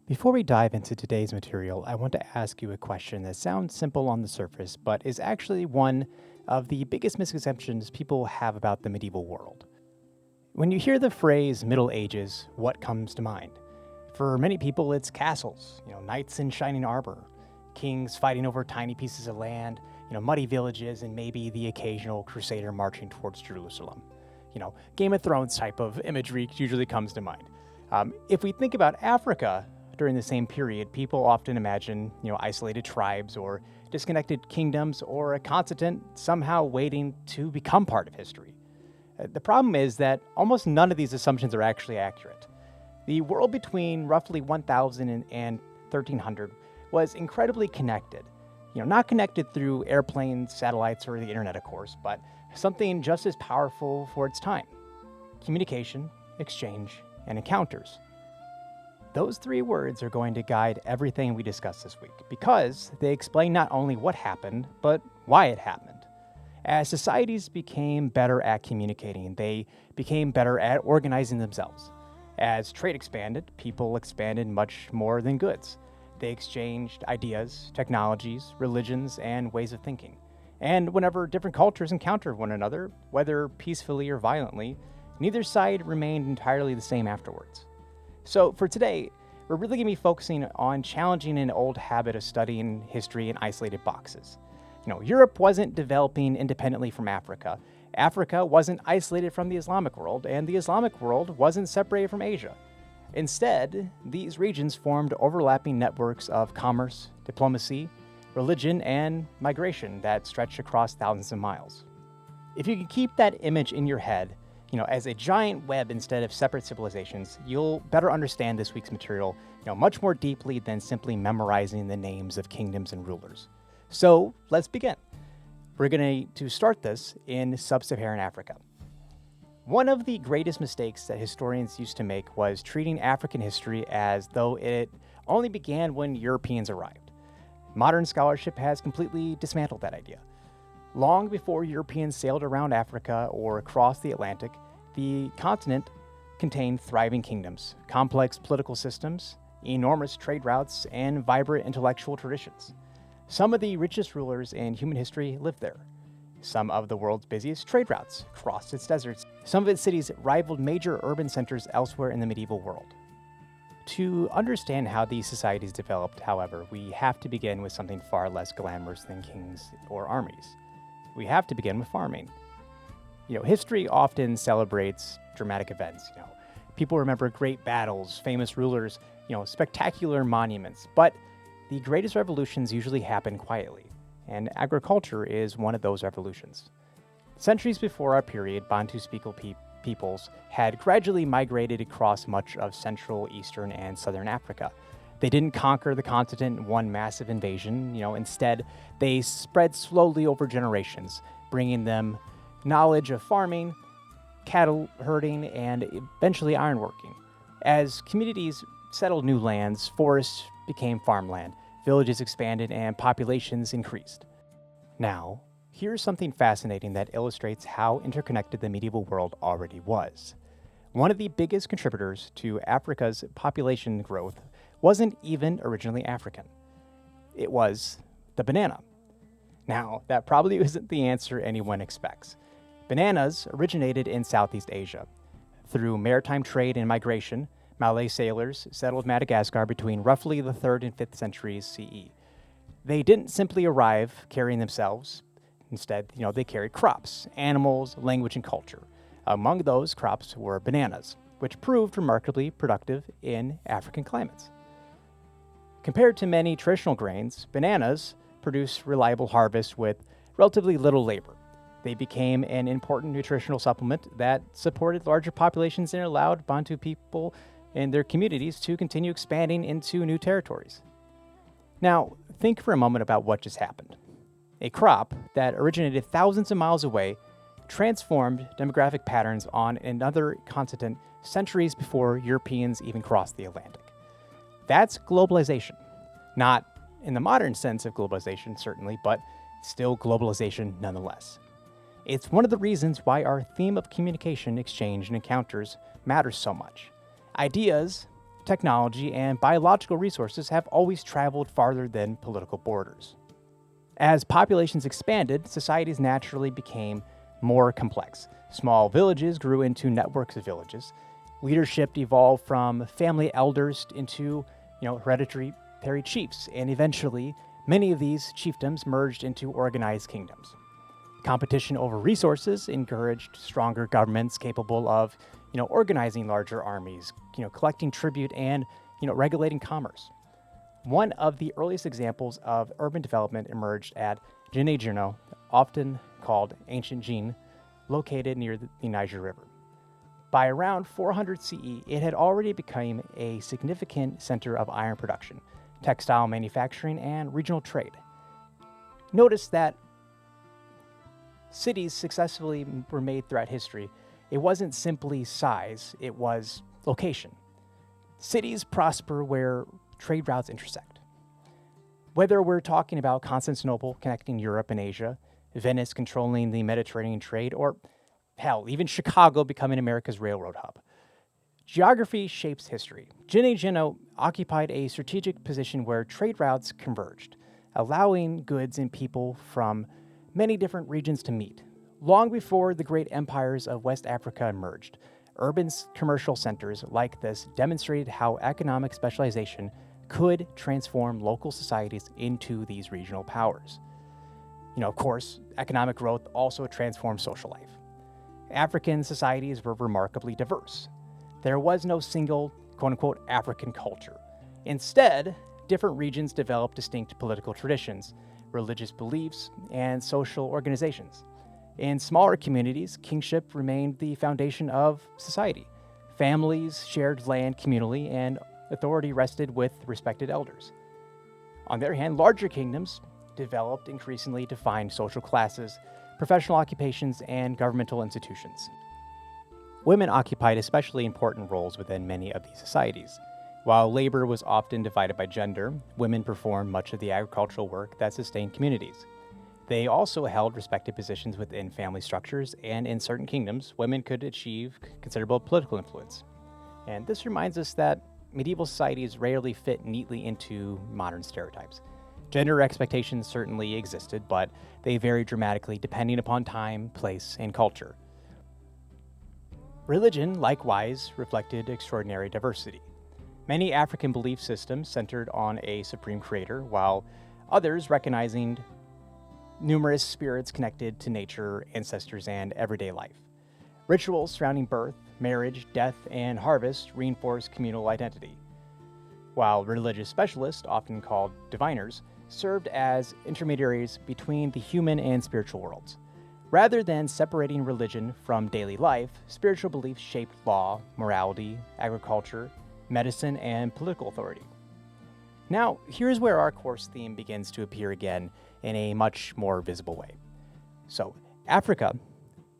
Before we dive into today's material, I want to ask you a question that sounds simple on the surface, but is actually one of the biggest misconceptions people have about the medieval world. When you hear the phrase Middle Ages, what comes to mind? For many people, it's castles, knights in shining armor, kings fighting over tiny pieces of land, muddy villages, and maybe the occasional crusader marching towards Jerusalem. Game of Thrones type of imagery usually comes to mind. If we think about Africa during the same period, people often imagine, isolated tribes or disconnected kingdoms or a continent somehow waiting to become part of history. The problem is that almost none of these assumptions are actually accurate. The world between roughly 1000 and 1300 was incredibly connected. Not connected through airplanes, satellites, or the internet, of course, but something just as powerful for its time: communication, exchange, and encounters. Those three words are going to guide everything we discuss this week because they explain not only what happened, but why it happened. As societies became better at communicating, they became better at organizing themselves. As trade expanded, people expanded much more than goods. They exchanged ideas, technologies, religions, and ways of thinking. And whenever different cultures encountered one another, whether peacefully or violently, neither side remained entirely the same afterwards. So for today, we're really going to be focusing on challenging an old habit of studying history in isolated boxes. Europe wasn't developing independently from Africa. Africa wasn't isolated from the Islamic world, and the Islamic world wasn't separated from Asia. Instead, these regions formed overlapping networks of commerce, diplomacy, religion, and migration that stretched across thousands of miles. If you can keep that image in your head, as a giant web instead of separate civilizations, you'll better understand this week's material, much more deeply than simply memorizing the names of kingdoms and rulers. So let's begin. We're going to start this in sub-Saharan Africa. One of the greatest mistakes that historians used to make was treating African history as though it only began when Europeans arrived. Modern scholarship has completely dismantled that idea. Long before Europeans sailed around Africa or across the Atlantic, the continent contained thriving kingdoms, complex political systems, enormous trade routes, and vibrant intellectual traditions. Some of the richest rulers in human history lived there. Some of the world's busiest trade routes crossed its deserts. Some of its cities rivaled major urban centers elsewhere in the medieval world. To understand how these societies developed, however, we have to begin with something far less glamorous than kings or armies. We have to begin with farming. History often celebrates dramatic events. People remember great battles, famous rulers, spectacular monuments, but the greatest revolutions usually happen quietly, and agriculture is one of those revolutions. Centuries before our period, Bantu-speaking peoples had gradually migrated across much of Central, Eastern, and Southern Africa. They didn't conquer the continent in one massive invasion. Instead, they spread slowly over generations, bringing them knowledge of farming, cattle herding, and eventually ironworking. As communities settled new lands, forests became farmland, villages expanded, and populations increased. Now, here's something fascinating that illustrates how interconnected the medieval world already was. One of the biggest contributors to Africa's population growth wasn't even originally African. It was the banana. Now, that probably isn't the answer anyone expects. Bananas originated in Southeast Asia. Through maritime trade and migration, Malay sailors settled Madagascar between roughly the 3rd and 5th centuries CE. They didn't simply arrive carrying themselves. Instead, they carried crops, animals, language, and culture. Among those crops were bananas, which proved remarkably productive in African climates. Compared to many traditional grains, bananas produce reliable harvests with relatively little labor. They became an important nutritional supplement that supported larger populations and allowed Bantu people and their communities to continue expanding into new territories. Now, think for a moment about what just happened. A crop that originated thousands of miles away transformed demographic patterns on another continent centuries before Europeans even crossed the Atlantic. That's globalization. Not in the modern sense of globalization, certainly, but still globalization nonetheless. It's one of the reasons why our theme of communication, exchange, and encounters matters so much. Ideas technology, and biological resources have always traveled farther than political borders. As populations expanded, societies naturally became more complex. Small villages grew into networks of villages. Leadership evolved from family elders into, hereditary chiefs, and eventually, many of these chiefdoms merged into organized kingdoms. Competition over resources encouraged stronger governments capable of, organizing larger armies, collecting tribute and, regulating commerce. One of the earliest examples of urban development emerged at Jinejino, often called Ancient Jin, located near the Niger River. By around 400 CE, it had already become a significant center of iron production, textile manufacturing, and regional trade. Notice that cities successfully were made throughout history. It wasn't simply size, it was location. Cities prosper where trade routes intersect. Whether we're talking about Constantinople connecting Europe and Asia, Venice controlling the Mediterranean trade, or hell, even Chicago becoming America's railroad hub. Geography shapes history. Jinejino occupied a strategic position where trade routes converged, allowing goods and people from many different regions to meet. Long before the great empires of West Africa emerged, urban commercial centers like this demonstrated how economic specialization could transform local societies into these regional powers. Of course, economic growth also transformed social life. African societies were remarkably diverse. There was no single, quote-unquote, African culture. Instead, different regions developed distinct political traditions, religious beliefs, and social organizations. In smaller communities, kingship remained the foundation of society. Families shared land communally, and authority rested with respected elders. On the other hand, larger kingdoms developed increasingly defined social classes, professional occupations, and governmental institutions. Women occupied especially important roles within many of these societies. While labor was often divided by gender, women performed much of the agricultural work that sustained communities. They also held respected positions within family structures, and in certain kingdoms, women could achieve considerable political influence. And this reminds us that medieval societies rarely fit neatly into modern stereotypes. Gender expectations certainly existed, but they varied dramatically depending upon time, place, and culture. Religion, likewise, reflected extraordinary diversity. Many African belief systems centered on a supreme creator, while others recognizing numerous spirits connected to nature, ancestors, and everyday life. Rituals surrounding birth, marriage, death, and harvest reinforced communal identity, while religious specialists, often called diviners, served as intermediaries between the human and spiritual worlds. Rather than separating religion from daily life, spiritual beliefs shaped law, morality, agriculture, medicine, and political authority. Now, here's where our course theme begins to appear again in a much more visible way. So, Africa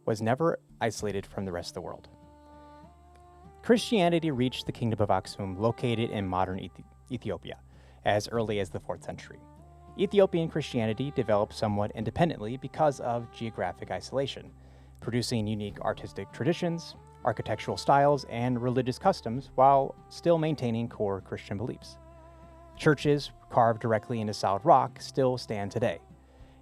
was never isolated from the rest of the world. Christianity reached the kingdom of Aksum, located in modern Ethiopia, as early as the 4th century. Ethiopian Christianity developed somewhat independently because of geographic isolation, producing unique artistic traditions, architectural styles, and religious customs while still maintaining core Christian beliefs. Churches carved directly into solid rock still stand today,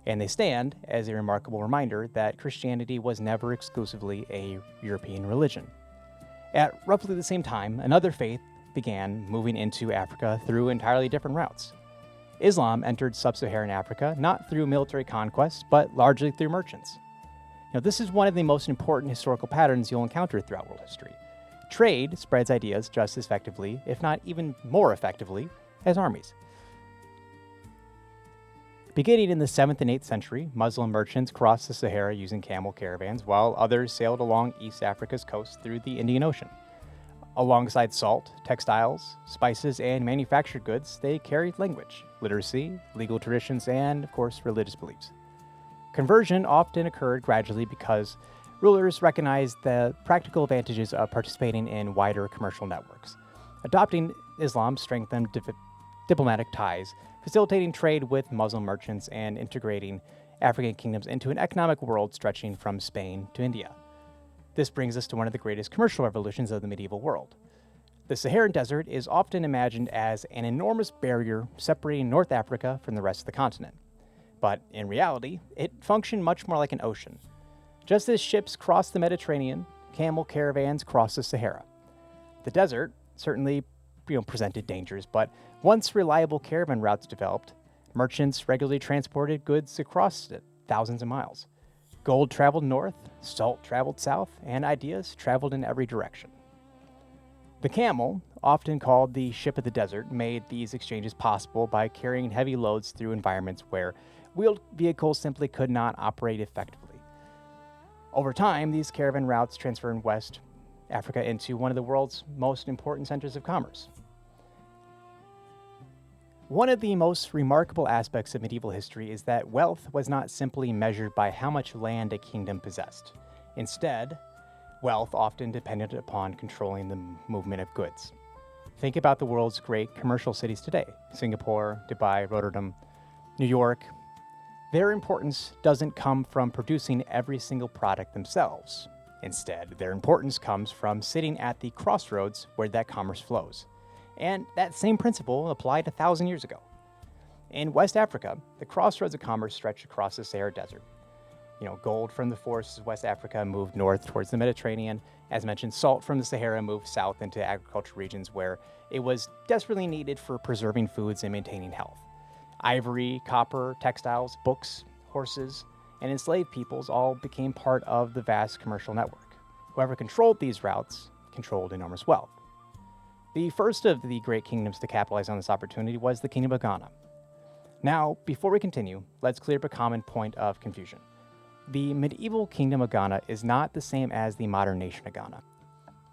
and they stand as a remarkable reminder that Christianity was never exclusively a European religion. At roughly the same time, another faith began moving into Africa through entirely different routes. Islam entered sub-Saharan Africa not through military conquest, but largely through merchants. Now, this is one of the most important historical patterns you'll encounter throughout world history. Trade spreads ideas just as effectively, if not even more effectively, as armies. Beginning in the 7th and 8th century, Muslim merchants crossed the Sahara using camel caravans, while others sailed along East Africa's coast through the Indian Ocean. Alongside salt, textiles, spices, and manufactured goods, they carried language, literacy, legal traditions, and, of course, religious beliefs. Conversion often occurred gradually because rulers recognized the practical advantages of participating in wider commercial networks. Adopting Islam strengthened diplomatic ties, facilitating trade with Muslim merchants and integrating African kingdoms into an economic world stretching from Spain to India. This brings us to one of the greatest commercial revolutions of the medieval world. The Saharan Desert is often imagined as an enormous barrier separating North Africa from the rest of the continent. But in reality, it functioned much more like an ocean. Just as ships crossed the Mediterranean, camel caravans crossed the Sahara. The desert certainly presented dangers, but once reliable caravan routes developed, merchants regularly transported goods across it thousands of miles. Gold traveled north, salt traveled south, and ideas traveled in every direction. The camel, often called the ship of the desert, made these exchanges possible by carrying heavy loads through environments where wheeled vehicles simply could not operate effectively. Over time, these caravan routes transformed West Africa into one of the world's most important centers of commerce. One of the most remarkable aspects of medieval history is that wealth was not simply measured by how much land a kingdom possessed. Instead, wealth often depended upon controlling the movement of goods. Think about the world's great commercial cities today: Singapore, Dubai, Rotterdam, New York. Their importance doesn't come from producing every single product themselves. Instead, their importance comes from sitting at the crossroads where that commerce flows. And that same principle applied 1,000 years ago. In West Africa, the crossroads of commerce stretched across the Sahara Desert. Gold from the forests of West Africa moved north towards the Mediterranean. As mentioned, salt from the Sahara moved south into agricultural regions where it was desperately needed for preserving foods and maintaining health. Ivory, copper, textiles, books, horses, and enslaved peoples all became part of the vast commercial network. Whoever controlled these routes controlled enormous wealth. The first of the great kingdoms to capitalize on this opportunity was the Kingdom of Ghana. Now, before we continue, let's clear up a common point of confusion. The medieval Kingdom of Ghana is not the same as the modern nation of Ghana.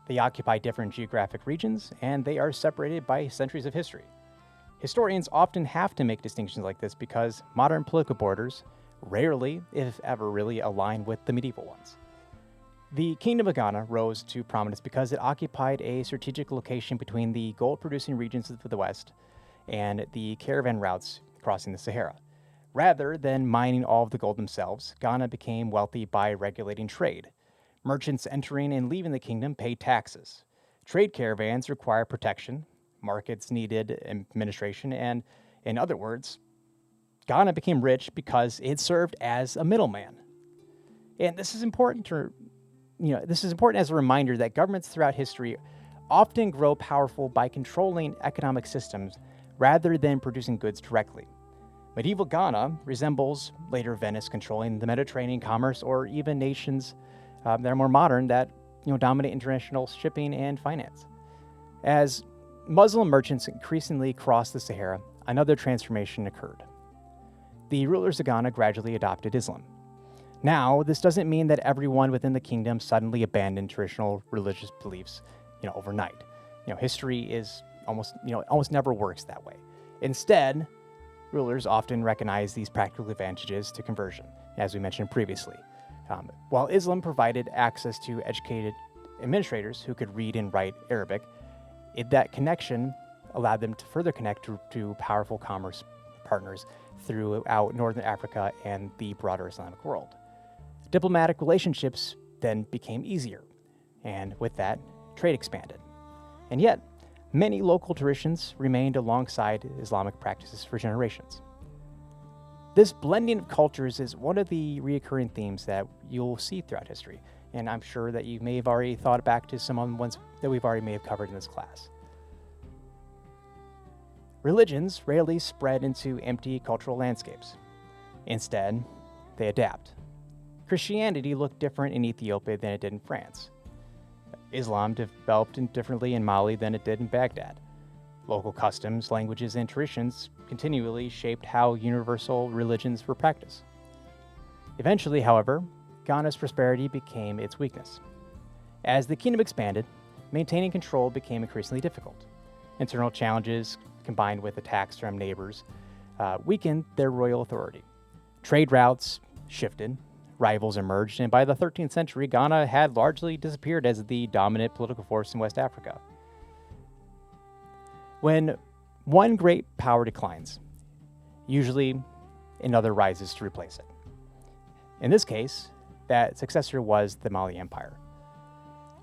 They occupy different geographic regions, and they are separated by centuries of history. Historians often have to make distinctions like this because modern political borders rarely, if ever, really align with the medieval ones. The Kingdom of Ghana rose to prominence because it occupied a strategic location between the gold-producing regions of the west and the caravan routes crossing the Sahara. Rather than mining all of the gold themselves, Ghana became wealthy by regulating trade. Merchants entering and leaving the kingdom paid taxes. Trade caravans required protection. Markets needed administration, and in other words, Ghana became rich because it served as a middleman. And this is important as a reminder that governments throughout history often grow powerful by controlling economic systems rather than producing goods directly. Medieval Ghana resembles later Venice controlling the Mediterranean commerce, or even nations that are more modern that dominate international shipping and finance. As Muslim merchants increasingly crossed the Sahara, another transformation occurred. The rulers of Ghana gradually adopted Islam. Now, this doesn't mean that everyone within the kingdom suddenly abandoned traditional religious beliefs, overnight. History is almost never works that way. Instead, rulers often recognize these practical advantages to conversion, as we mentioned previously. While Islam provided access to educated administrators who could read and write Arabic, that connection allowed them to further connect to powerful commerce partners throughout Northern Africa and the broader Islamic world. Diplomatic relationships then became easier, and with that, trade expanded. And yet, many local traditions remained alongside Islamic practices for generations. This blending of cultures is one of the recurring themes that you'll see throughout history, and I'm sure that you may have already thought back to some of the ones that we've already may have covered in this class. Religions rarely spread into empty cultural landscapes. Instead, they adapt. Christianity looked different in Ethiopia than it did in France. Islam developed differently in Mali than it did in Baghdad. Local customs, languages, and traditions continually shaped how universal religions were practiced. Eventually, however, Ghana's prosperity became its weakness. As the kingdom expanded, maintaining control became increasingly difficult. Internal challenges, combined with attacks from neighbors, weakened their royal authority. Trade routes shifted, rivals emerged, and by the 13th century, Ghana had largely disappeared as the dominant political force in West Africa. When one great power declines, usually another rises to replace it. In this case, that successor was the Mali Empire.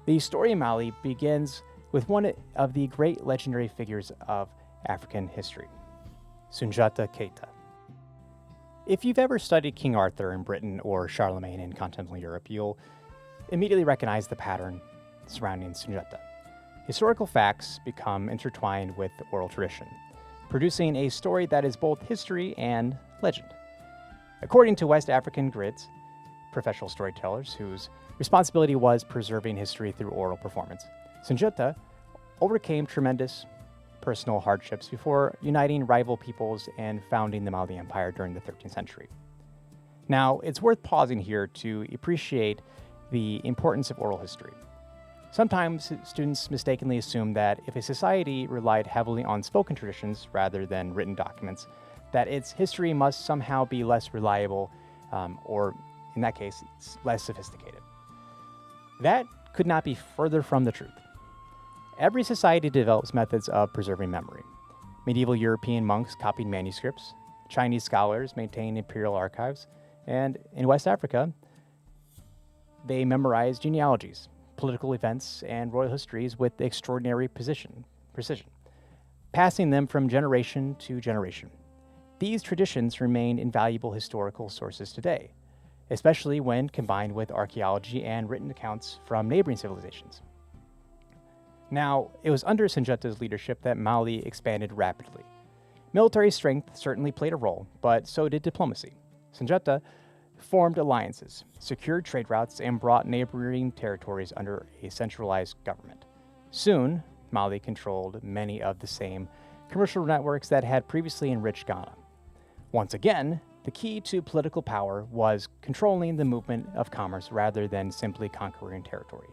The story of Mali begins with one of the great legendary figures of African history, Sunjata Keita. If you've ever studied King Arthur in Britain or Charlemagne in continental Europe, you'll immediately recognize the pattern surrounding Sunjata. Historical facts become intertwined with oral tradition, producing a story that is both history and legend. According to West African grids, professional storytellers whose responsibility was preserving history through oral performance, Sunjata overcame tremendous personal hardships before uniting rival peoples and founding the Mali Empire during the 13th century. Now, it's worth pausing here to appreciate the importance of oral history. Sometimes students mistakenly assume that if a society relied heavily on spoken traditions rather than written documents, that its history must somehow be less reliable, or in that case, it's less sophisticated. That could not be further from the truth. Every society develops methods of preserving memory. Medieval European monks copied manuscripts, Chinese scholars maintained imperial archives, and in West Africa, they memorized genealogies, political events, and royal histories with extraordinary precision, passing them from generation to generation. These traditions remain invaluable historical sources today, especially when combined with archaeology and written accounts from neighboring civilizations. Now, it was under Sunjata's leadership that Mali expanded rapidly. Military strength certainly played a role, but so did diplomacy. Sunjata formed alliances, secured trade routes, and brought neighboring territories under a centralized government. Soon, Mali controlled many of the same commercial networks that had previously enriched Ghana. Once again, the key to political power was controlling the movement of commerce rather than simply conquering territory.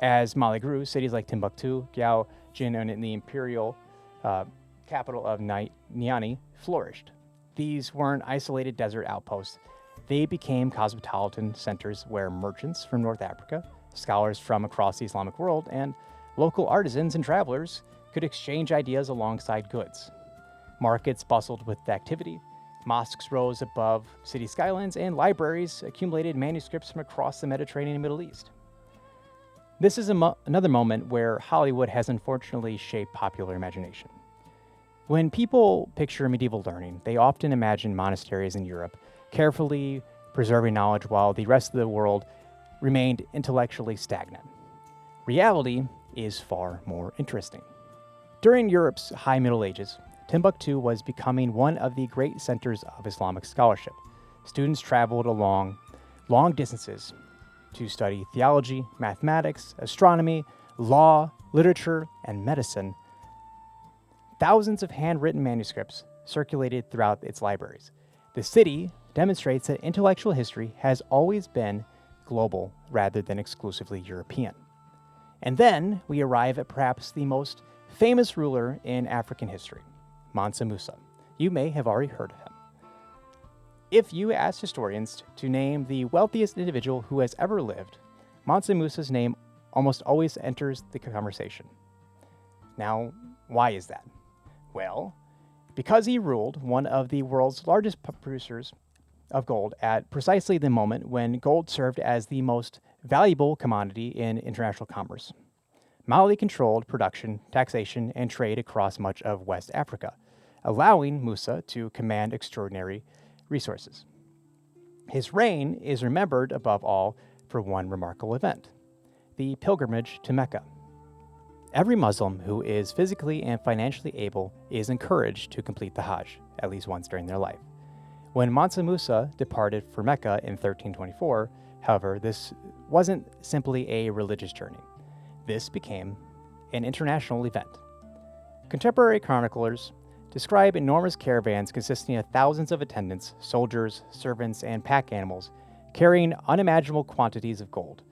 As Mali grew, cities like Timbuktu, Gao, Jin, and the imperial capital of Niani flourished. These weren't isolated desert outposts. They became cosmopolitan centers where merchants from North Africa, scholars from across the Islamic world, and local artisans and travelers could exchange ideas alongside goods. Markets bustled with activity, mosques rose above city skylines, and libraries accumulated manuscripts from across the Mediterranean and Middle East. This is another moment where Hollywood has unfortunately shaped popular imagination. When people picture medieval learning, they often imagine monasteries in Europe, carefully preserving knowledge while the rest of the world remained intellectually stagnant. Reality is far more interesting. During Europe's High Middle Ages, Timbuktu was becoming one of the great centers of Islamic scholarship. Students traveled along long distances to study theology, mathematics, astronomy, law, literature, and medicine. Thousands of handwritten manuscripts circulated throughout its libraries. The city demonstrates that intellectual history has always been global rather than exclusively European. And then we arrive at perhaps the most famous ruler in African history, Mansa Musa. You may have already heard of him. If you ask historians to name the wealthiest individual who has ever lived, Mansa Musa's name almost always enters the conversation. Now, why is that? Well, because he ruled one of the world's largest producers of gold at precisely the moment when gold served as the most valuable commodity in international commerce. Mali controlled production, taxation, and trade across much of West Africa, allowing Musa to command extraordinary resources. His reign is remembered above all for one remarkable event, the pilgrimage to Mecca. Every Muslim who is physically and financially able is encouraged to complete the Hajj at least once during their life. When Mansa Musa departed for Mecca in 1324, however, this wasn't simply a religious journey. This became an international event. Contemporary chroniclers describe enormous caravans consisting of thousands of attendants, soldiers, servants, and pack animals carrying unimaginable quantities of gold.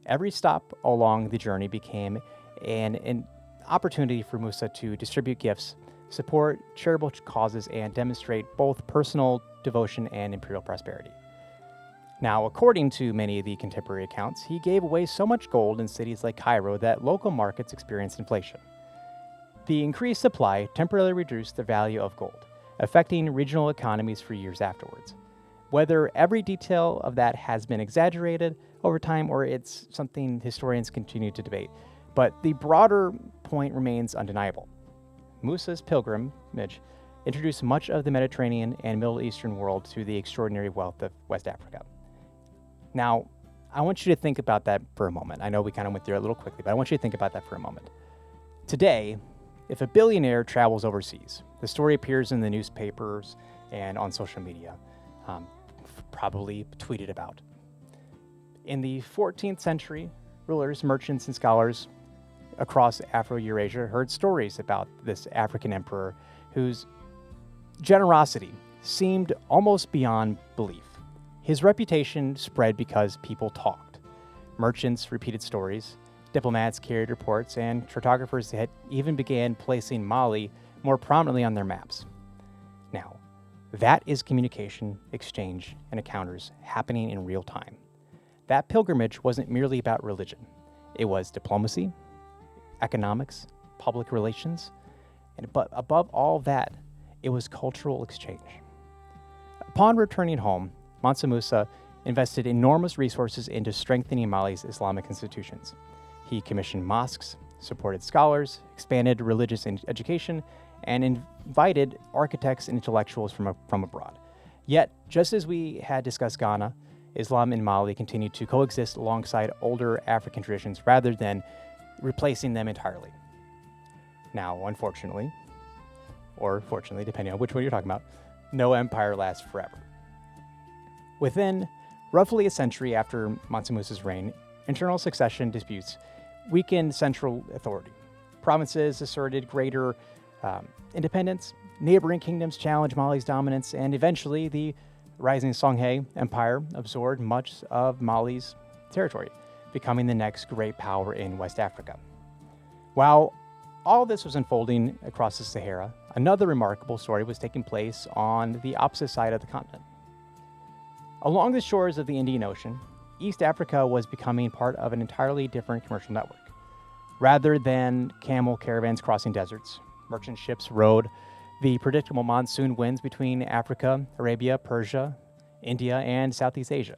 Every stop along the journey became an opportunity for Musa to distribute gifts, support charitable causes, and demonstrate both personal devotion and imperial prosperity. Now, according to many of the contemporary accounts, he gave away so much gold in cities like Cairo that local markets experienced inflation. The increased supply temporarily reduced the value of gold, affecting regional economies for years afterwards. Whether every detail of that has been exaggerated over time or it's something historians continue to debate, But the broader point remains undeniable. Musa's pilgrimage introduced much of the Mediterranean and Middle Eastern world to the extraordinary wealth of West Africa. Now, I want you to think about that for a moment. I know we kind of went through it a little quickly, but I want you to think about that for a moment. Today, if a billionaire travels overseas, the story appears in the newspapers and on social media, probably tweeted about. In the 14th century, rulers, merchants, and scholars across Afro-Eurasia heard stories about this African emperor whose generosity seemed almost beyond belief. His reputation spread because people talked. Merchants repeated stories, diplomats carried reports, and cartographers had even began placing Mali more prominently on their maps. Now, that is communication, exchange, and encounters happening in real time. That pilgrimage wasn't merely about religion. It was diplomacy, economics, public relations, but above all that, it was cultural exchange. Upon returning home, Mansa Musa invested enormous resources into strengthening Mali's Islamic institutions. He commissioned mosques, supported scholars, expanded religious education, and invited architects and intellectuals from abroad. Yet, just as we had discussed Ghana, Islam and Mali continued to coexist alongside older African traditions rather than replacing them entirely. Now, unfortunately, or fortunately, depending on which one you're talking about, no empire lasts forever. Within roughly a century after Mansa Musa's reign, internal succession disputes weakened central authority. Provinces asserted greater independence, neighboring kingdoms challenged Mali's dominance, and eventually the rising Songhai Empire absorbed much of Mali's territory, becoming the next great power in West Africa. While all this was unfolding across the Sahara, another remarkable story was taking place on the opposite side of the continent. Along the shores of the Indian Ocean, East Africa was becoming part of an entirely different commercial network. Rather than camel caravans crossing deserts, merchant ships rode the predictable monsoon winds between Africa, Arabia, Persia, India, and Southeast Asia.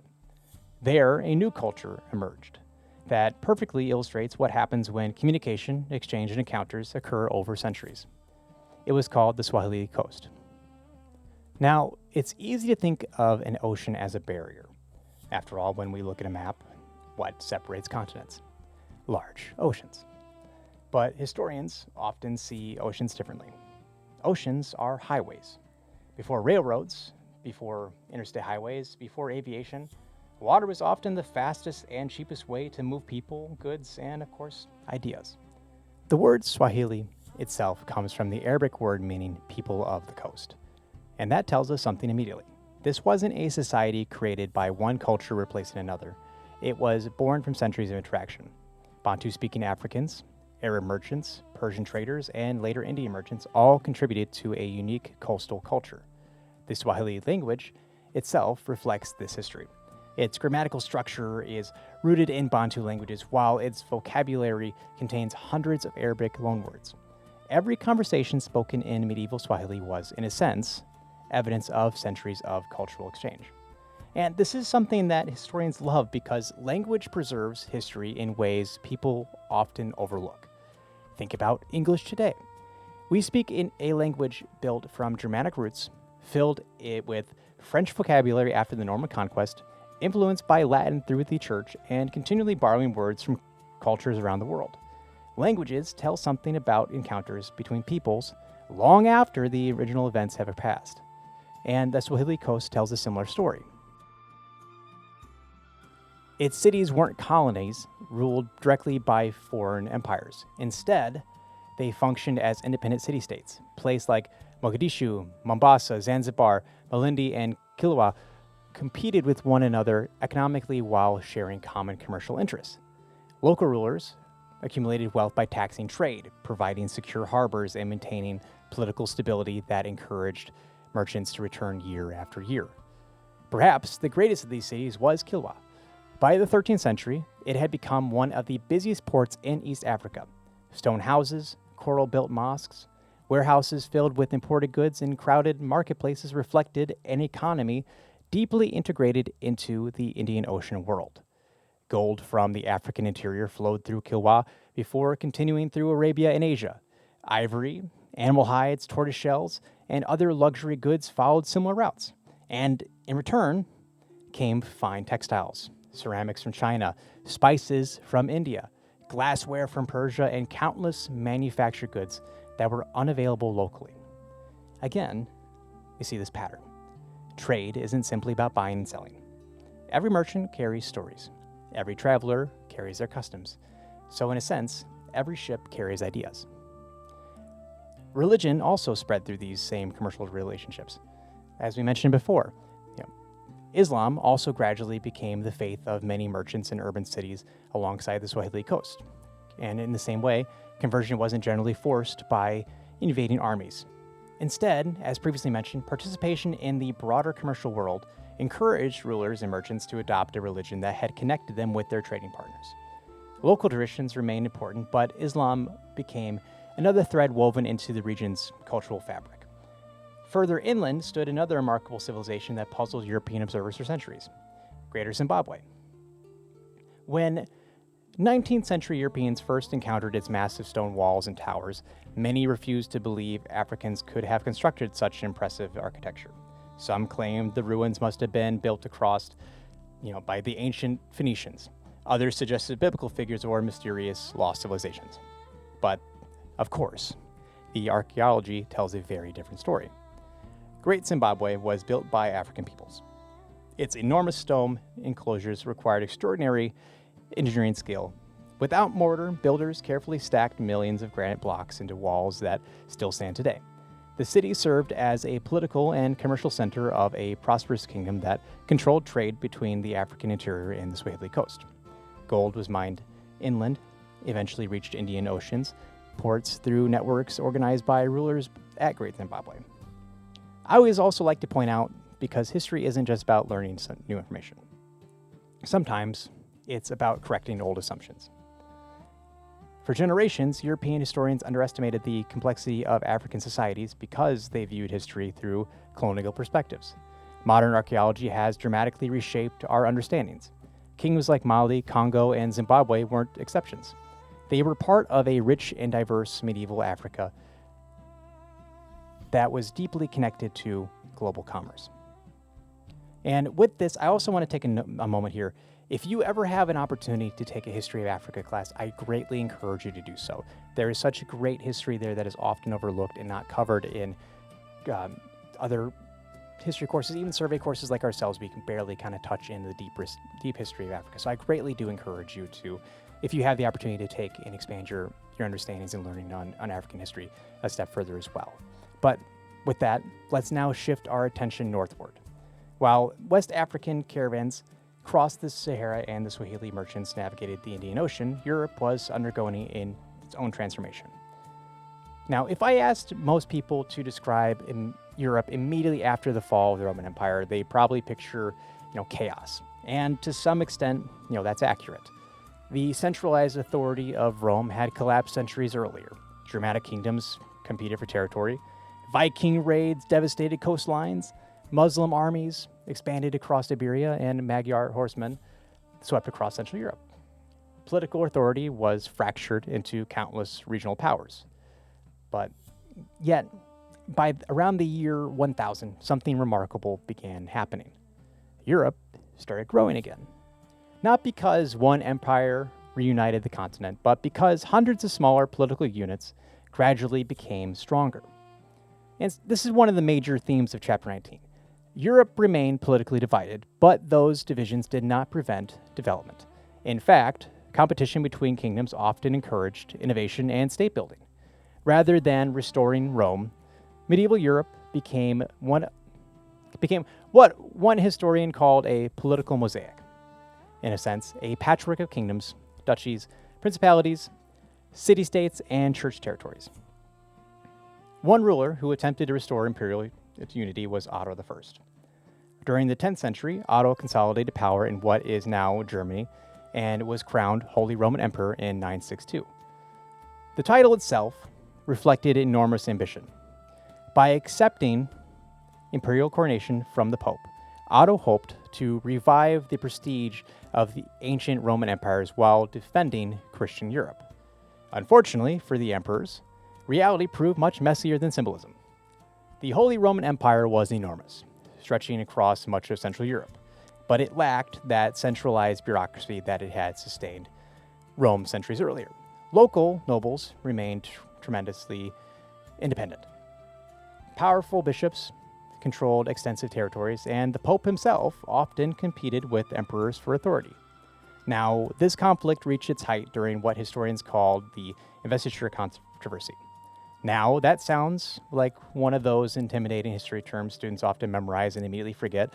There, a new culture emerged that perfectly illustrates what happens when communication, exchange, and encounters occur over centuries. It was called the Swahili coast. Now, it's easy to think of an ocean as a barrier. After all, when we look at a map, what separates continents? Large oceans. But historians often see oceans differently. Oceans are highways. Before railroads, before interstate highways, before aviation, water was often the fastest and cheapest way to move people, goods, and, of course, ideas. The word Swahili itself comes from the Arabic word meaning people of the coast. And that tells us something immediately. This wasn't a society created by one culture replacing another. It was born from centuries of interaction. Bantu-speaking Africans, Arab merchants, Persian traders, and later Indian merchants all contributed to a unique coastal culture. The Swahili language itself reflects this history. Its grammatical structure is rooted in Bantu languages, while its vocabulary contains hundreds of Arabic loanwords. Every conversation spoken in medieval Swahili was, in a sense, evidence of centuries of cultural exchange. And this is something that historians love because language preserves history in ways people often overlook. Think about English today. We speak in a language built from Germanic roots, filled it with French vocabulary after the Norman conquest, influenced by Latin through the church, and continually borrowing words from cultures around the world. Languages tell something about encounters between peoples long after the original events have passed. And the Swahili coast tells a similar story. Its cities weren't colonies ruled directly by foreign empires. Instead, they functioned as independent city-states. Places like Mogadishu, Mombasa, Zanzibar, Malindi, and Kilwa competed with one another economically while sharing common commercial interests. Local rulers accumulated wealth by taxing trade, providing secure harbors, and maintaining political stability that encouraged merchants to return year after year. Perhaps the greatest of these cities was Kilwa. By the 13th century, it had become one of the busiest ports in East Africa. Stone houses, coral-built mosques, warehouses filled with imported goods, and crowded marketplaces reflected an economy deeply integrated into the Indian Ocean world. Gold from the African interior flowed through Kilwa before continuing through Arabia and Asia. Ivory, animal hides, tortoise shells, and other luxury goods followed similar routes. And in return came fine textiles, ceramics from China, spices from India, glassware from Persia, and countless manufactured goods that were unavailable locally. Again, we see this pattern. Trade isn't simply about buying and selling. Every merchant carries stories. Every traveler carries their customs. So in a sense, every ship carries ideas. Religion also spread through these same commercial relationships. As we mentioned before, Islam also gradually became the faith of many merchants in urban cities alongside the Swahili coast. And in the same way, conversion wasn't generally forced by invading armies. Instead, as previously mentioned, participation in the broader commercial world encouraged rulers and merchants to adopt a religion that had connected them with their trading partners. Local traditions remained important, but Islam became another thread woven into the region's cultural fabric. Further inland stood another remarkable civilization that puzzled European observers for centuries, Greater Zimbabwe. When 19th century Europeans first encountered its massive stone walls and towers, many refused to believe Africans could have constructed such impressive architecture. Some claimed the ruins must have been built across, by the ancient Phoenicians. Others suggested biblical figures or mysterious lost civilizations. But, of course, the archaeology tells a very different story. Great Zimbabwe was built by African peoples. Its enormous stone enclosures required extraordinary engineering skill. Without mortar, builders carefully stacked millions of granite blocks into walls that still stand today. The city served as a political and commercial center of a prosperous kingdom that controlled trade between the African interior and the Swahili coast. Gold was mined inland, eventually reached Indian Oceans, ports through networks organized by rulers at Great Zimbabwe. I always also like to point out, because history isn't just about learning some new information. Sometimes it's about correcting old assumptions. For generations, European historians underestimated the complexity of African societies because they viewed history through colonial perspectives. Modern archaeology has dramatically reshaped our understandings. Kingdoms like Mali, Congo, and Zimbabwe weren't exceptions. They were part of a rich and diverse medieval Africa that was deeply connected to global commerce. And with this, I also want to take a moment here. If you ever have an opportunity to take a History of Africa class, I greatly encourage you to do so. There is such a great history there that is often overlooked and not covered in other history courses, even survey courses like ourselves. We can barely kind of touch in the deep history of Africa. So I greatly do encourage you to, if you have the opportunity to take and expand your understandings and learning on African history a step further as well. But with that, let's now shift our attention northward. While West African caravans crossed the Sahara and the Swahili merchants navigated the Indian Ocean, Europe was undergoing its own transformation. Now, if I asked most people to describe Europe immediately after the fall of the Roman Empire, they probably picture, chaos. And to some extent, that's accurate. The centralized authority of Rome had collapsed centuries earlier. Germanic kingdoms competed for territory. Viking raids devastated coastlines. Muslim armies expanded across Iberia, and Magyar horsemen swept across Central Europe. Political authority was fractured into countless regional powers. But yet, by around the year 1000, something remarkable began happening. Europe started growing again. Not because one empire reunited the continent, but because hundreds of smaller political units gradually became stronger. And this is one of the major themes of Chapter 19. Europe remained politically divided, but those divisions did not prevent development. In fact, competition between kingdoms often encouraged innovation and state building. Rather than restoring Rome, medieval Europe became what one historian called a political mosaic. In a sense, a patchwork of kingdoms, duchies, principalities, city-states, and church territories. One ruler who attempted to restore imperial unity was Otto I. During the 10th century, Otto consolidated power in what is now Germany and was crowned Holy Roman Emperor in 962. The title itself reflected enormous ambition. By accepting imperial coronation from the Pope, Otto hoped to revive the prestige of the ancient Roman empires while defending Christian Europe. Unfortunately for the emperors, reality proved much messier than symbolism. The Holy Roman Empire was enormous, stretching across much of Central Europe, but it lacked that centralized bureaucracy that it had sustained Rome centuries earlier. Local nobles remained tremendously independent. Powerful bishops controlled extensive territories, and the Pope himself often competed with emperors for authority. Now, this conflict reached its height during what historians called the investiture controversy. Now, that sounds like one of those intimidating history terms students often memorize and immediately forget,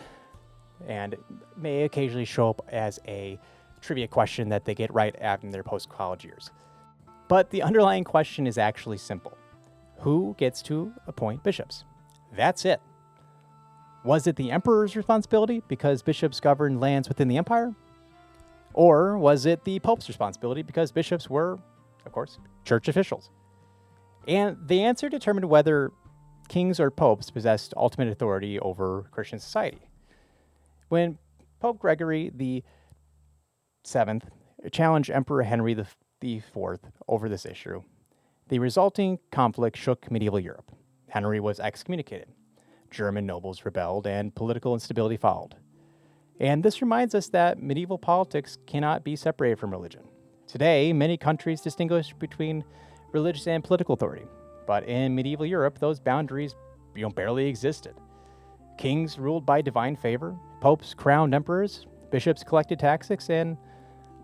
and may occasionally show up as a trivia question that they get right after their post-college years. But the underlying question is actually simple. Who gets to appoint bishops? That's it. Was it the emperor's responsibility because bishops governed lands within the empire? Or was it the Pope's responsibility because bishops were, of course, church officials? And the answer determined whether kings or popes possessed ultimate authority over Christian society. When Pope Gregory the VII challenged Emperor Henry IV over this issue, the resulting conflict shook medieval Europe. Henry was excommunicated. German nobles rebelled, and political instability followed. And this reminds us that medieval politics cannot be separated from religion. Today, many countries distinguish between religious and political authority, but in medieval Europe, those boundaries barely existed. Kings ruled by divine favor, popes crowned emperors, bishops collected taxes, and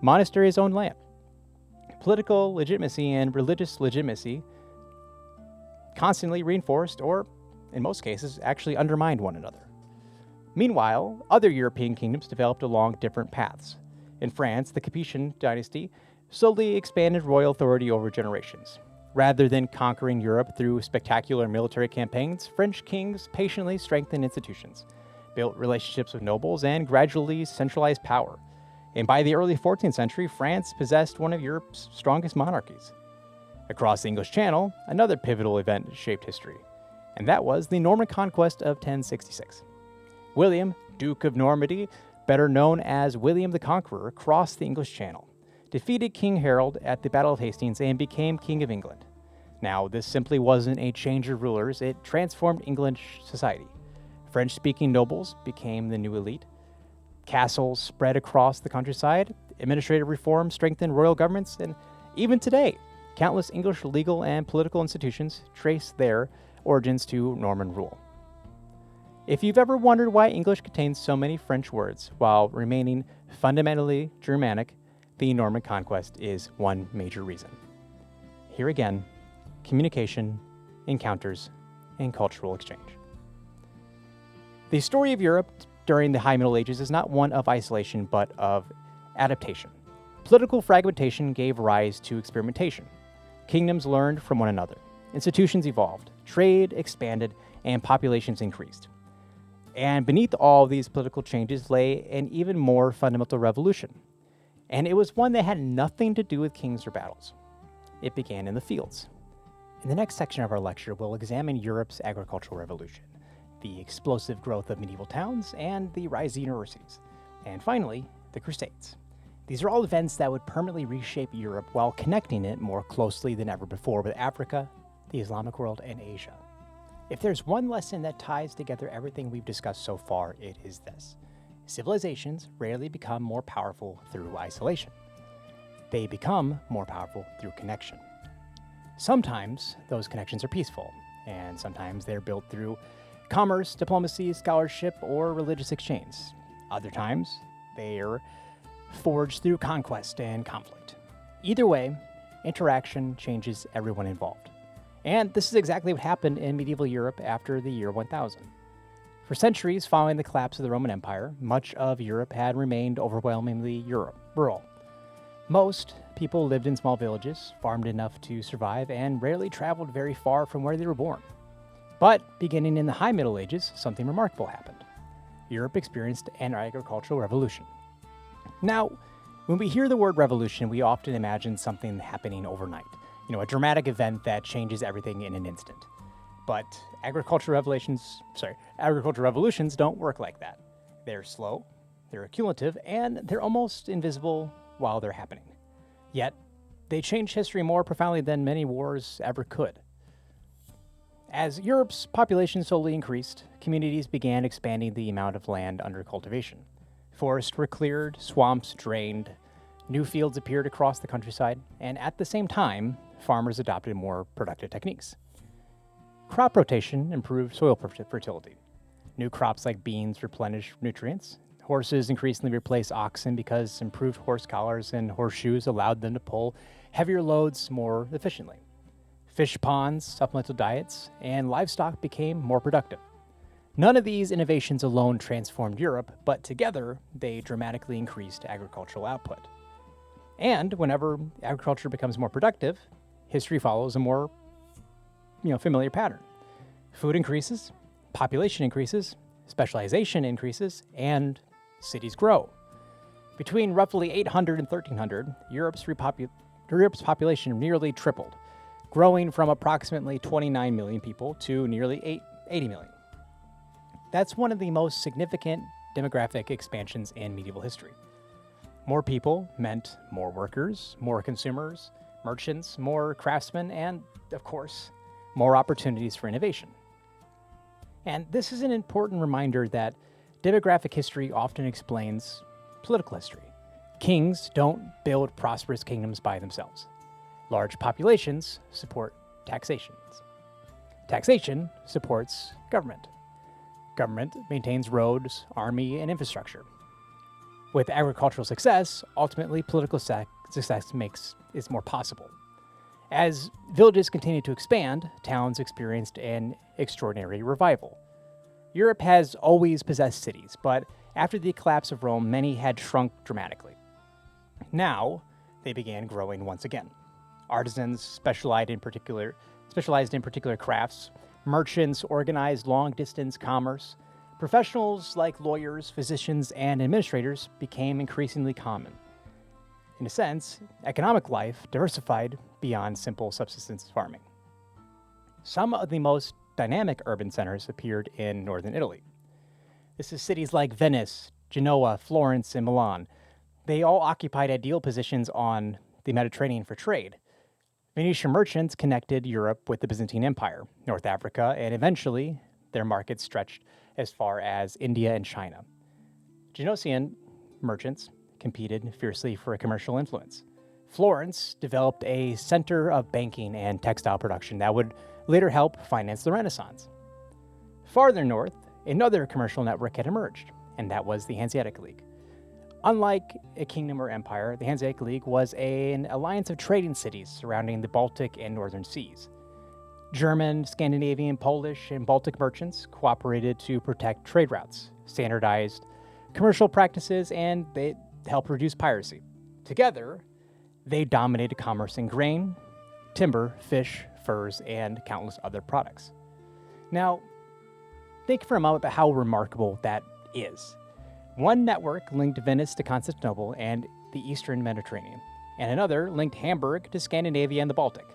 monasteries owned land. Political legitimacy and religious legitimacy constantly reinforced, or in most cases, actually undermined one another. Meanwhile, other European kingdoms developed along different paths. In France, the Capetian dynasty slowly expanded royal authority over generations. Rather than conquering Europe through spectacular military campaigns, French kings patiently strengthened institutions, built relationships with nobles, and gradually centralized power. And by the early 14th century, France possessed one of Europe's strongest monarchies. Across the English Channel, another pivotal event shaped history, and that was the Norman conquest of 1066. William, Duke of Normandy, better known as William the Conqueror, crossed the English Channel, defeated King Harold at the Battle of Hastings, and became King of England. Now, this simply wasn't a change of rulers, it transformed English society. French-speaking nobles became the new elite. Castles spread across the countryside, administrative reform strengthened royal governments, and even today, countless English legal and political institutions trace their origins to Norman rule. If you've ever wondered why English contains so many French words while remaining fundamentally Germanic, the Norman conquest is one major reason. Here again, communication, encounters, and cultural exchange. The story of Europe during the High Middle Ages is not one of isolation, but of adaptation. Political fragmentation gave rise to experimentation. Kingdoms learned from one another. Institutions evolved. Trade expanded, and populations increased. And beneath all these political changes lay an even more fundamental revolution. And it was one that had nothing to do with kings or battles. It began in the fields. In the next section of our lecture, we'll examine Europe's agricultural revolution, the explosive growth of medieval towns, and the rise of universities. And finally, the Crusades. These are all events that would permanently reshape Europe while connecting it more closely than ever before with Africa, the Islamic world, and Asia. If there's one lesson that ties together everything we've discussed so far, it is this. Civilizations rarely become more powerful through isolation. They become more powerful through connection. Sometimes those connections are peaceful, and sometimes they're built through commerce, diplomacy, scholarship, or religious exchange. Other times, they're forged through conquest and conflict. Either way, interaction changes everyone involved. And this is exactly what happened in medieval Europe after the year 1000. For centuries following the collapse of the Roman Empire, much of Europe had remained overwhelmingly rural. Most people lived in small villages, farmed enough to survive, and rarely traveled very far from where they were born. But beginning in the High Middle Ages, something remarkable happened. Europe experienced an agricultural revolution. Now, when we hear the word revolution, we often imagine something happening overnight. A dramatic event that changes everything in an instant. But agricultural revolutions don't work like that. They're slow, they're cumulative, and they're almost invisible while they're happening. Yet, they change history more profoundly than many wars ever could. As Europe's population slowly increased, communities began expanding the amount of land under cultivation. Forests were cleared, swamps drained, new fields appeared across the countryside, and at the same time, farmers adopted more productive techniques. Crop rotation improved soil fertility. New crops like beans replenished nutrients. Horses increasingly replaced oxen because improved horse collars and horseshoes allowed them to pull heavier loads more efficiently. Fish ponds, supplemental diets, and livestock became more productive. None of these innovations alone transformed Europe, but together they dramatically increased agricultural output. And whenever agriculture becomes more productive, history follows a more familiar pattern. Food increases, population increases, specialization increases, and cities grow. Between roughly 800 and 1300, Europe's population nearly tripled, growing from approximately 29 million people to nearly 80 million. That's one of the most significant demographic expansions in medieval history. More people meant more workers, more consumers, merchants, more craftsmen, and, of course, more opportunities for innovation. And this is an important reminder that demographic history often explains political history. Kings don't build prosperous kingdoms by themselves. Large populations support taxation. Taxation supports government. Government maintains roads, army, and infrastructure. With agricultural success, ultimately political success is more possible. As villages continued to expand, towns experienced an extraordinary revival. Europe has always possessed cities, but after the collapse of Rome, many had shrunk dramatically. Now, they began growing once again. Artisans specialized in particular crafts. Merchants organized long-distance commerce. Professionals like lawyers, physicians, and administrators became increasingly common. In a sense, economic life diversified beyond simple subsistence farming. Some of the most dynamic urban centers appeared in northern Italy. This is cities like Venice, Genoa, Florence, and Milan. They all occupied ideal positions on the Mediterranean for trade. Venetian merchants connected Europe with the Byzantine Empire, North Africa, and eventually their markets stretched as far as India and China. Genoesian merchants competed fiercely for commercial influence. Florence developed a center of banking and textile production that would later help finance the Renaissance. Farther north, another commercial network had emerged, and that was the Hanseatic League. Unlike a kingdom or empire, the Hanseatic League was an alliance of trading cities surrounding the Baltic and Northern Seas. German, Scandinavian, Polish, and Baltic merchants cooperated to protect trade routes, standardized commercial practices, and they helped reduce piracy. Together, they dominated commerce in grain, timber, fish, furs, and countless other products. Now, think for a moment about how remarkable that is. One network linked Venice to Constantinople and the Eastern Mediterranean, and another linked Hamburg to Scandinavia and the Baltic.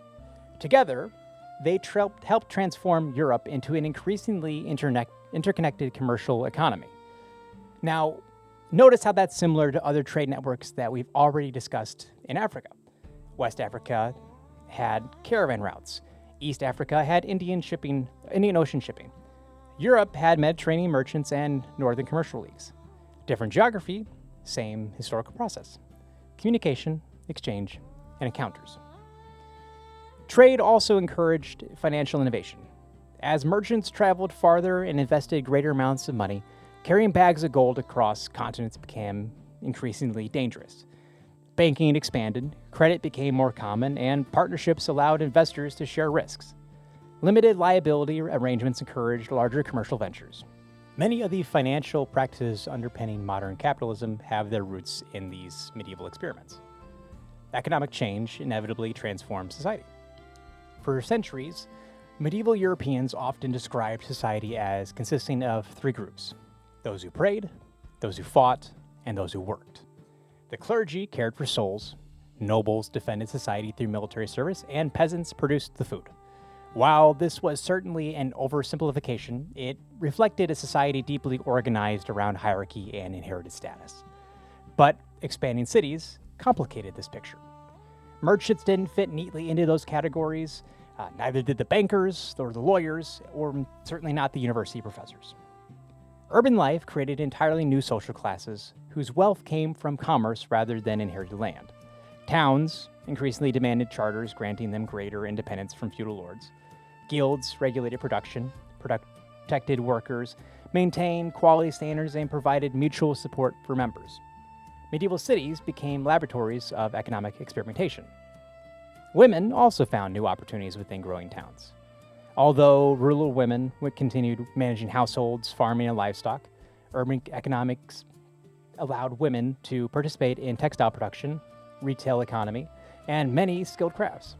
Together, they helped transform Europe into an increasingly interconnected commercial economy. Now, notice how that's similar to other trade networks that we've already discussed in Africa. West Africa had caravan routes. East Africa had Indian Ocean shipping. Europe had Mediterranean merchants and northern commercial leagues. Different geography, same historical process. Communication, exchange, and encounters. Trade also encouraged financial innovation. As merchants traveled farther and invested greater amounts of money, carrying bags of gold across continents became increasingly dangerous. Banking expanded, credit became more common, and partnerships allowed investors to share risks. Limited liability arrangements encouraged larger commercial ventures. Many of the financial practices underpinning modern capitalism have their roots in these medieval experiments. Economic change inevitably transformed society. For centuries, medieval Europeans often described society as consisting of three groups: those who prayed, those who fought, and those who worked. The clergy cared for souls, nobles defended society through military service, and peasants produced the food. While this was certainly an oversimplification, it reflected a society deeply organized around hierarchy and inherited status. But expanding cities complicated this picture. Merchants didn't fit neatly into those categories, neither did the bankers or the lawyers, or certainly not the university professors. Urban life created entirely new social classes whose wealth came from commerce rather than inherited land. Towns increasingly demanded charters granting them greater independence from feudal lords. Guilds regulated production, protected workers, maintained quality standards, and provided mutual support for members. Medieval cities became laboratories of economic experimentation. Women also found new opportunities within growing towns. Although rural women continued managing households, farming, and livestock, urban economics allowed women to participate in textile production, retail economy, and many skilled crafts.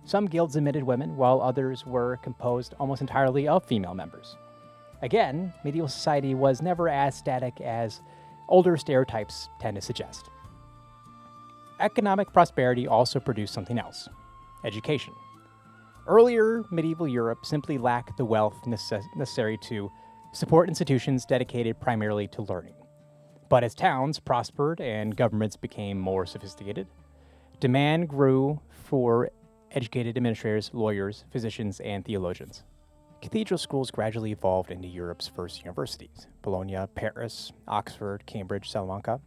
Some guilds admitted women, while others were composed almost entirely of female members. Again, medieval society was never as static as older stereotypes tend to suggest. Economic prosperity also produced something else: education. Earlier medieval Europe simply lacked the wealth necessary to support institutions dedicated primarily to learning. But as towns prospered and governments became more sophisticated, demand grew for educated administrators, lawyers, physicians, and theologians. Cathedral schools gradually evolved into Europe's first universities: Bologna, Paris, Oxford, Cambridge, Salamanca.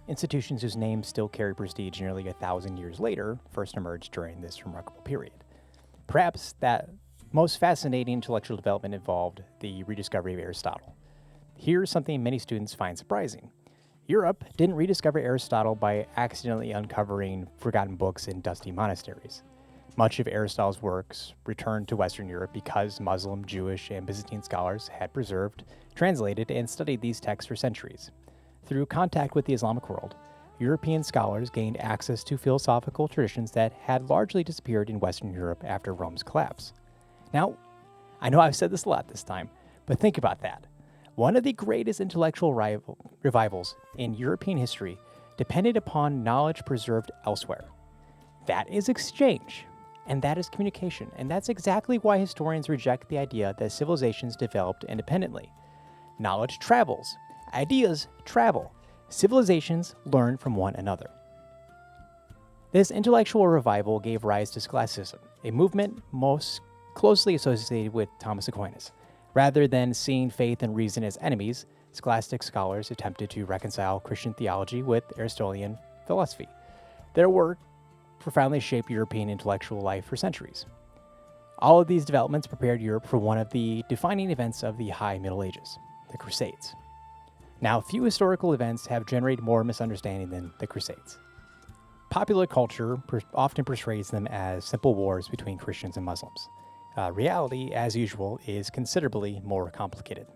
Institutions whose names still carry prestige nearly 1,000 years later first emerged during this remarkable period. Perhaps that most fascinating intellectual development involved the rediscovery of Aristotle. Here's something many students find surprising. Europe didn't rediscover Aristotle by accidentally uncovering forgotten books in dusty monasteries. Much of Aristotle's works returned to Western Europe because Muslim, Jewish, and Byzantine scholars had preserved, translated, and studied these texts for centuries. Through contact with the Islamic world, European scholars gained access to philosophical traditions that had largely disappeared in Western Europe after Rome's collapse. Now, I know I've said this a lot this time, but think about that. One of the greatest intellectual revivals in European history depended upon knowledge preserved elsewhere. That is exchange, and that is communication, and that's exactly why historians reject the idea that civilizations developed independently. Knowledge travels, ideas travel, civilizations learn from one another. This intellectual revival gave rise to scholasticism, a movement most closely associated with Thomas Aquinas. Rather than seeing faith and reason as enemies, scholastic scholars attempted to reconcile Christian theology with Aristotelian philosophy. Their work profoundly shaped European intellectual life for centuries. All of these developments prepared Europe for one of the defining events of the High Middle Ages, the Crusades. Now, few historical events have generated more misunderstanding than the Crusades. Popular culture often portrays them as simple wars between Christians and Muslims. Reality, as usual, is considerably more complicated.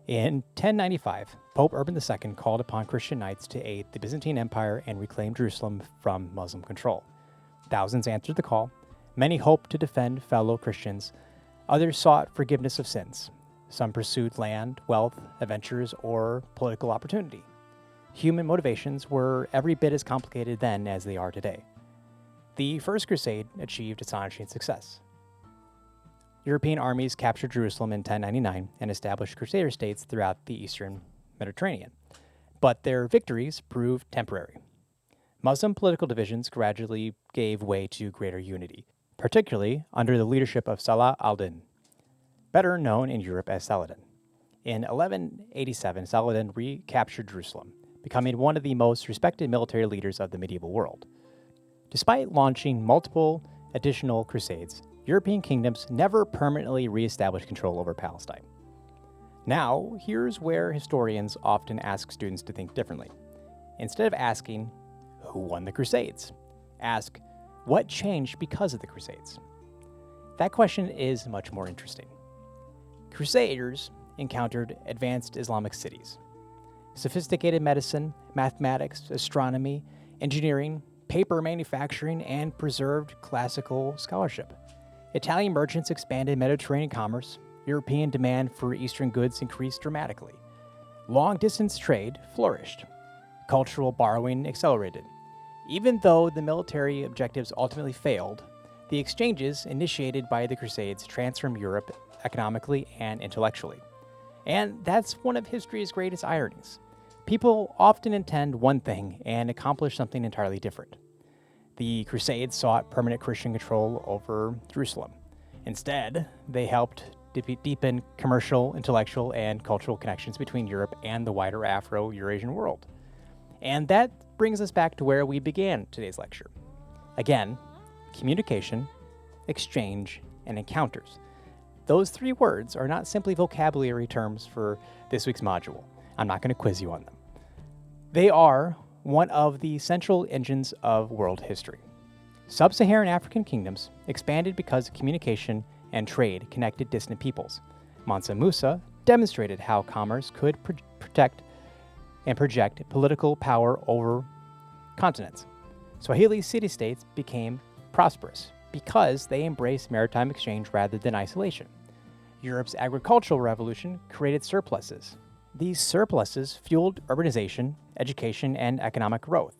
In 1095, Pope Urban II called upon Christian knights to aid the Byzantine Empire and reclaim Jerusalem from Muslim control. Thousands answered the call. Many hoped to defend fellow Christians. Others sought forgiveness of sins. Some pursued land, wealth, adventures, or political opportunity. Human motivations were every bit as complicated then as they are today. The First Crusade achieved astonishing success. European armies captured Jerusalem in 1099 and established Crusader states throughout the eastern Mediterranean. But their victories proved temporary. Muslim political divisions gradually gave way to greater unity, particularly under the leadership of Salah al-Din, better known in Europe as Saladin. In 1187, Saladin recaptured Jerusalem, becoming one of the most respected military leaders of the medieval world. Despite launching multiple additional crusades, European kingdoms never permanently re-established control over Palestine. Now, here's where historians often ask students to think differently. Instead of asking, who won the Crusades? Ask, what changed because of the Crusades? That question is much more interesting. Crusaders encountered advanced Islamic cities. Sophisticated medicine, mathematics, astronomy, engineering, paper manufacturing, and preserved classical scholarship. Italian merchants expanded Mediterranean commerce. European demand for Eastern goods increased dramatically. Long-distance trade flourished. Cultural borrowing accelerated. Even though the military objectives ultimately failed, The exchanges initiated by the Crusades transformed Europe economically and intellectually. And that's one of history's greatest ironies. People often intend one thing and accomplish something entirely different. The Crusades sought permanent Christian control over Jerusalem. Instead, they helped deepen commercial, intellectual, and cultural connections between Europe and the wider Afro-Eurasian world. And that brings us back to where we began today's lecture. Again, communication, exchange, and encounters. Those three words are not simply vocabulary terms for this week's module. I'm not going to quiz you on them. They are one of the central engines of world history. Sub-Saharan African kingdoms expanded because communication and trade connected distant peoples. Mansa Musa demonstrated how commerce could protect and project political power over continents. Swahili city-states became prosperous because they embraced maritime exchange rather than isolation. Europe's agricultural revolution created surpluses. These surpluses fueled urbanization, education, and economic growth.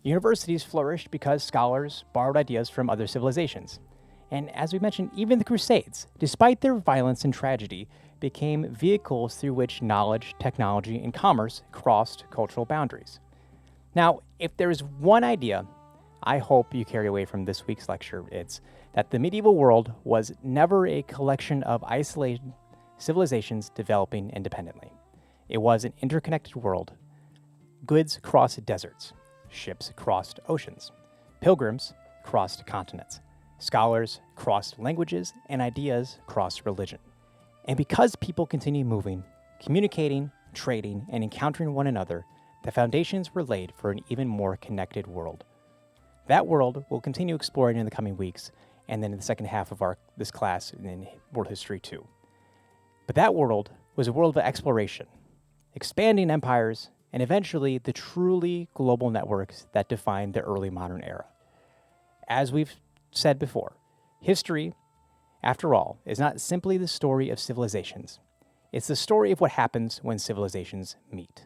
Universities flourished because scholars borrowed ideas from other civilizations. And as we mentioned, even the Crusades, despite their violence and tragedy, became vehicles through which knowledge, technology, and commerce crossed cultural boundaries. Now, if there's one idea I hope you carry away from this week's lecture, it's that the medieval world was never a collection of isolated civilizations developing independently. It was an interconnected world. Goods crossed deserts. Ships crossed oceans. Pilgrims crossed continents. Scholars crossed languages, and ideas crossed religion. And because people continued moving, communicating, trading, and encountering one another, the foundations were laid for an even more connected world. That world we'll continue exploring in the coming weeks, and then in the second half of this class in World History 2. But that world was a world of exploration, expanding empires, and eventually the truly global networks that defined the early modern era. As we've said before, history, after all, is not simply the story of civilizations. It's the story of what happens when civilizations meet.